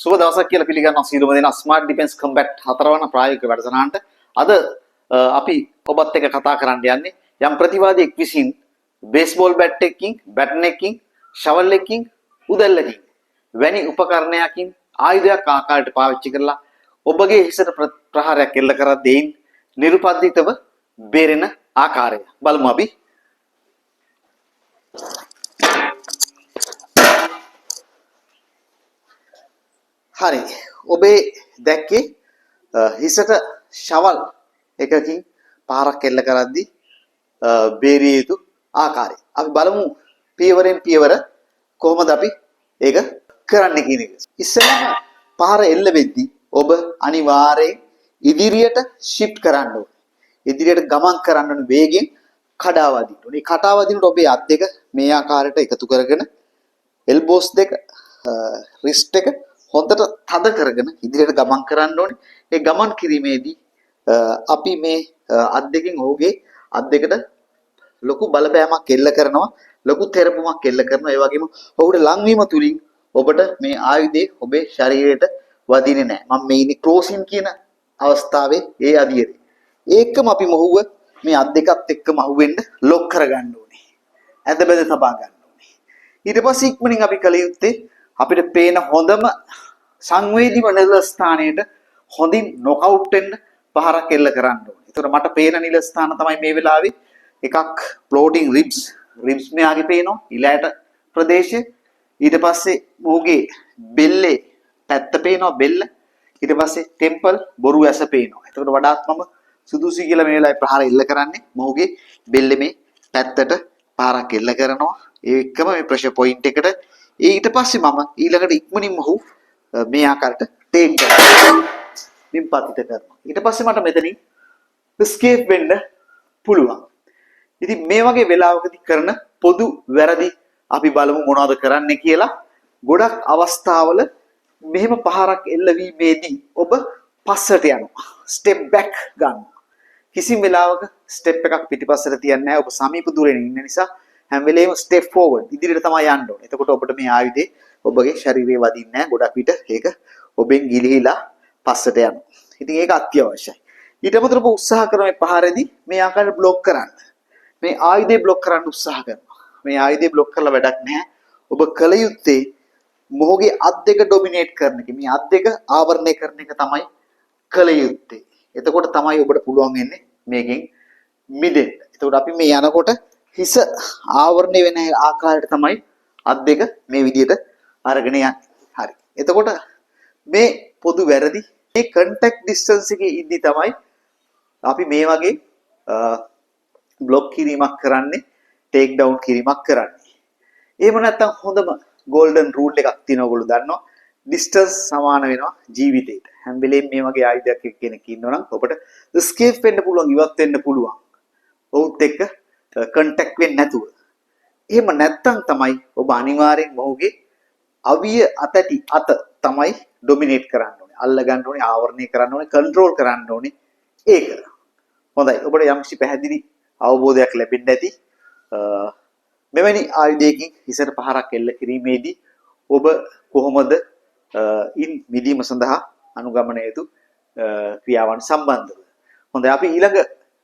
සුබ දවසක් කියලා පිළිගන්නවා සියලුම දෙනා ස්මාර්ට් ඩිෆෙන්ස් කම්බැට් 4 වන ප්‍රායෝගික වැඩසටහනට. අද අපි ඔබත් එක්ක කතා කරන්න යන්නේ යම් ප්‍රතිවාදියෙක් විසින් බේස්බෝල් බැට් එකකින්, බැටන් එකකින්, ෂවල් එකකින්, උදැල්ලකින් වැනි උපකරණයකින් ආයුධයක් ආකාරයට පාවිච්චි කරලා ඔබගේ හිසට ප්‍රහාරයක් එල්ල කරලා දෙයින් නිර්පද්දිතව බේරෙන ආකාරය බලමු අපි. හරි, ඔබේ දැක්කේ හිසට ෂවල් එකකින් පාරක් එල්ල කරද්දී බේරිය යුතු ආකාරය. අපි බලමු පියවරෙන් පියවර කොහොමද අපි ඒක කරන්නේ කියන එක. ඉස්සෙල්ලාම පාර එල්ල වෙද්දී ඔබ අනිවාර්යයෙන් ඉදිරියට shift කරන්න ඕනේ. ඉදිරියට ගමන් කරන්න ඕනේ වේගෙන් කඩා වදින්න ඕනේ. කඩා වදිනකොට ඔබේ අත් දෙක මේ ආකාරයට එකතු කරගෙන elbows දෙක wrist එක හොඳට තද කරගෙන ඉදිරියට ගමන් කරන්න ඕනේ. ඒ ගමන් කිරීමේදී අපි මේ අත් දෙකෙන් ඔහුගේ අත් දෙකට ලොකු බලපෑමක් එල්ල කරනවා, ලොකු තෙරපුමක් එල්ල කරනවා. ඒ වගේම ඔහුට ලංවීම තුලින් ඔබට මේ ආයුධය ඔබේ ශරීරයට වදින්නේ නැහැ. මම මේ ඉන්නේ ක්‍රෝසින් කියන අවස්ථාවේ ඒ අදියරේ. ඒකම අපි මොහුව මේ අත් දෙකත් එක්කම අහුවෙන්න ලොක් කරගන්න ඕනේ. ඇද බෙද තබා ගන්න ඕනේ. ඊට පස්සේ ඉක්මනින් අපි කල යුත්තේ අපිට පේන හොඳම සංවේදීව නිල ස්ථානයට හොඳින් නොකවුට් වෙන්න පහරක් එල්ල කරන්න ඕනේ. ඒතර මට පේන නිල ස්ථාන තමයි මේ වෙලාවේ එකක් floating ribs මෙයාගේ පේනවා ඉලයට ප්‍රදේශය. ඊට පස්සේ මොහුගේ බෙල්ලේ පැත්ත පේනවා බෙල්ල. ඊට පස්සේ ටෙම්පල් බොරු ඇස පේනවා. එතකොට වඩාත් මම සුදුසු කියලා මේ වෙලාවේ ප්‍රහාර එල්ල කරන්නේ මොහුගේ බෙල්ලේ මේ පැත්තට පාරක් එල්ල කරනවා. ඒ එක්කම මේ ප්‍රෙෂර් පොයින්ට් එකට ඊට පස්සේ මම ඊළඟට ඉක්මනින් මොහු මේ ආකාරයට ටේක් කරනවා. විම්පතිත කරනවා. ඊට පස්සේ මට මෙතනින් escape වෙන්න පුළුවන්. ඉතින් මේ වගේ වෙලාවකදී කරන පොදු වැරදි අපි බලමු මොනවද කරන්න කියලා. ගොඩක් අවස්ථාවල මෙහෙම පහරක් එල්ලවීමේදී ඔබ පස්සට යනවා. ස්ටෙප් බෑක් ගන්නවා. කිසිම වෙලාවක ස්ටෙප් එකක් පිටිපස්සට තියන්නේ නැහැ. ඔබ සමීප දුරේ ඉන්න නිසා හැම වෙලේම ස්ටෙප් ෆෝවර්ඩ් ඉදිරියට තමයි යන්න ඕනේ. එතකොට ඔබට මේ ආයුධේ ඔබගේ ශරීරයේ වදින්නේ නැහැ. ගොඩක් විට ඒක ඔබෙන් ගිලිහිලා පස්සට යනවා. ඉතින් ඒක අත්‍යවශ්‍යයි. ඊට අමතරව උත්සාහ කරන මේ පහරේදී මේ ආකාරයට બ્લોක් කරන්න. මේ ආයුධේ બ્લોක් කරන්න උත්සාහ කරනවා. මේ ආයුධේ બ્લોක් කරලා වැඩක් නැහැ. ඔබ කල යුත්තේ මොහුගේ අත් දෙක ඩොමිනේට් කරන එක. මේ අත් දෙක ආවරණය කරන එක තමයි කල යුත්තේ. එතකොට තමයි ඔබට පුළුවන් වෙන්නේ මේකෙන් මිදෙන්න. එතකොට අපි මේ යනකොට හිස ආවරණය වෙන ආකාරයට තමයි අත් දෙක මේ විදිහට අරගෙන යන්නේ. හරි. එතකොට මේ පොදු වැරදි මේ contact distance එකේ ඉඳි තමයි අපි මේ වගේ බ්ලොක් කිරීමක් කරන්නේ, ටේක් ඩවුන් කිරීමක් කරන්නේ. එහෙම නැත්නම් හොඳම golden rule එකක් තියෙනවා ඔයගොල්ලෝ දන්නවා. distance සමාන වෙනවා ජීවිතේට. හැම වෙලේම මේ වගේ ආයුධයක් එක්ක කෙනෙක් ඉන්නවනම් ඔබට escape වෙන්න පුළුවන්, ඉවත් වෙන්න පුළුවන්. ඔවුත් එක්ක contact වෙන්නේ නැතුව. එහෙම නැත්නම් තමයි ඔබ අනිවාර්යෙන් මොහුගේ අවිය අතටි අත තමයි ඩොමිනේට් කරන්න ඕනේ. අල්ල ගන්න ඕනේ, ආවරණය කරන්න ඕනේ, කන්ට්‍රෝල් කරන්න ඕනේ. ඒක. හොඳයි. ඔබට යම්කිසි පැහැදිලි අවබෝධයක් ලැබෙන්න ඇති. මෙවැනි ආයුධයකින් හිසට පහරක් එල්ල කිරීමේදී ඔබ කොහොමද ඉන් මිදීම සඳහා අනුගමනය යුතු ක්‍රියාවන් සම්බන්ධව. හොඳයි. අපි ඊළඟ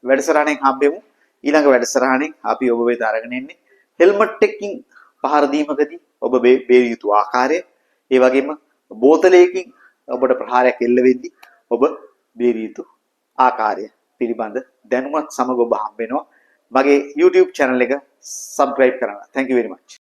වැඩසටහනෙන් හම්බෙමු. ඊළඟ වැඩසටහනෙන් අපි ඔබ වෙත අරගෙන එන්නේ හෙල්මට් එකකින් පහර දීමකදී ඔබ බේරිය යුතු ආකාරය, ඒ වගේම බෝතලයකින් ඔබට ප්‍රහාරයක් එල්ල වෙද්දී ඔබ බේරිය යුතු ආකාරය පිළිබඳ දැනුමත් සමග ඔබ හම්බ වෙනවා. මගේ YouTube channel එක subscribe කරන්න. Thank you very much.